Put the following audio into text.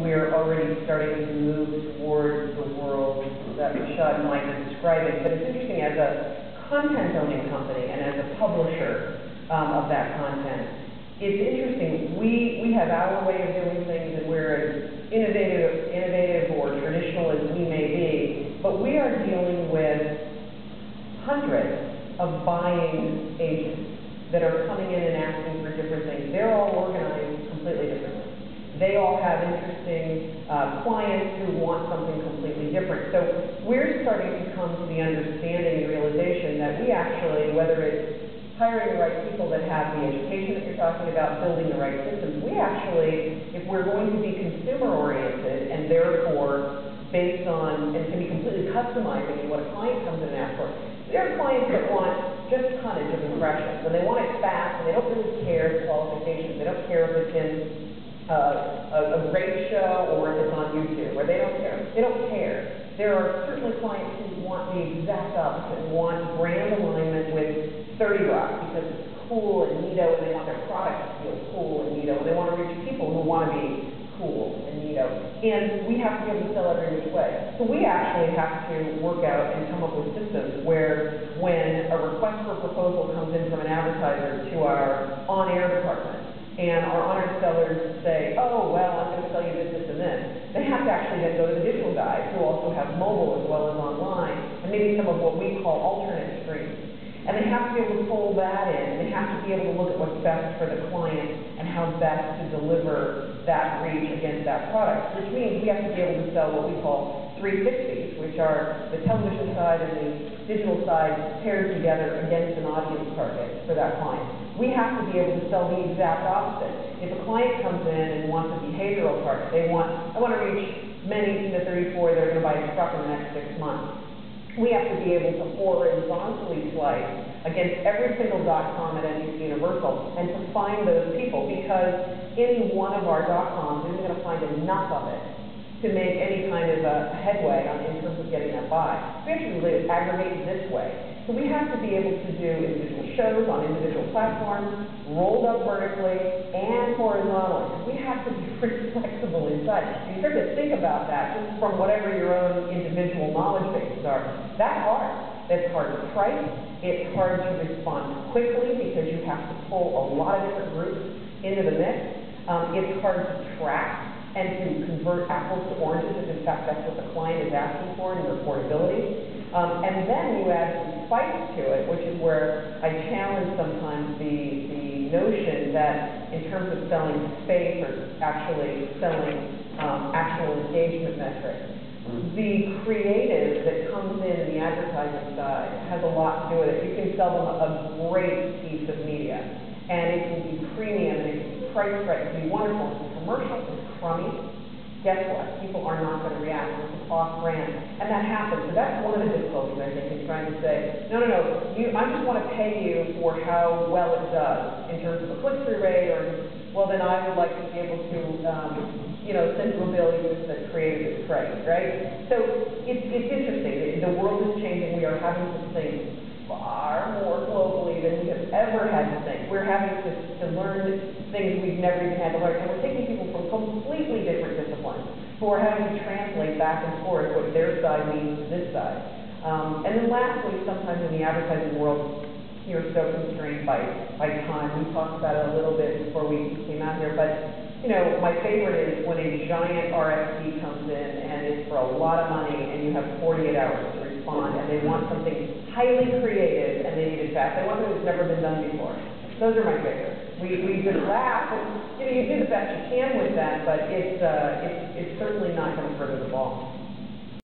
we're already starting to move towards the world that Rashad might be describing. But it's interesting, as a content-owning company and as a publisher of that content, it's interesting. We have our way of doing things, and we're as innovative or traditional as we may be, but we are dealing with hundreds of buying agents that are coming in and asking for different things. They're all organized completely differently. They all have interesting clients who want something completely different. So we're starting to come to the understanding and realization that we actually, whether it's hiring the right people that have the education that you're talking about, building the right systems, we actually, if we're going to be consumer-oriented and therefore based on, and can be completely customizing what a client comes in and asks for, there are clients that want just tonnage of impressions, and they want it fast, and they don't really care the qualifications. They don't care if it's in a great show or if it's on YouTube, or they don't care. They don't care. There are certainly clients who want the exact opposite, and want brand alignment with 30 Rock because it's cool and neato, and they want their product to feel cool and neato, and they want to reach people who want to be cool and neato. And we have to be able to sell every which way. So we actually have to work out and come up with systems where when a request for proposal comes in from an advertiser to our on-air department, and our on-air sellers say, oh, well, I'm going to sell you this, this, and this, they have to actually then go to the digital guys who also have mobile as well as online, and maybe some of what we call alternate streams. And they have to be able to pull that in, and they have to be able to look at what's best for the client and how best to deliver that reach against that product, which means we have to be able to sell what we call 360s, which are the television side and the digital side paired together against an audience target for that client. We have to be able to sell the exact opposite. If a client comes in and wants a behavioral target, I want to reach men 18 to 34, they're going to buy a truck in the next 6 months. We have to be able to horizontally slice against every single .com at NBC Universal and to find those people, because any one of our .coms isn't going to find enough of it to make any kind of a headway in terms of getting that buy. We actually really aggregate this way. So we have to be able to do individual shows on individual platforms, rolled up vertically and horizontally. We have to be pretty flexible inside. You start to think about that just from whatever your own individual knowledge bases are. That's hard. That's hard to price. It's hard to respond quickly because you have to pull a lot of different groups into the mix. It's hard to track and to convert apples to oranges if in fact that's what the client is asking for in reportability. And then you add some spice to it, which is where I challenge sometimes the notion that in terms of selling space or actually selling actual engagement metrics, the creative that comes in the advertising side has a lot to do with it. You can sell them a great piece of media, and it can be premium, and it can be priced right, it can be wonderful. If the commercial is crummy, guess what? People are not going to react unless it's off-brand. And that happens. So that's one of the difficulties, I think, in trying to say, no, I just want to pay you for how well it does in terms of a click-through rate, or, well, then I would like to be able to, send you a bill even if the creative is praised, right? So it's interesting. The world is changing. We are having to think far more globally than we have ever had to think. We're having to learn things we've never even had to learn. And we're taking people from completely different disciplines who are having to translate back and forth what their side means to this side. And then lastly, sometimes in the advertising world, you're so constrained by time. We talked about it a little bit before we came out here, but my favorite is when a giant RFP comes in and it's for a lot of money and you have 48 hours to respond, and they want something highly creative and they need it fast. They want something that's never been done before. Those are my favorites. We just laugh, and you do the best you can with that, but it's certainly not going to further the ball.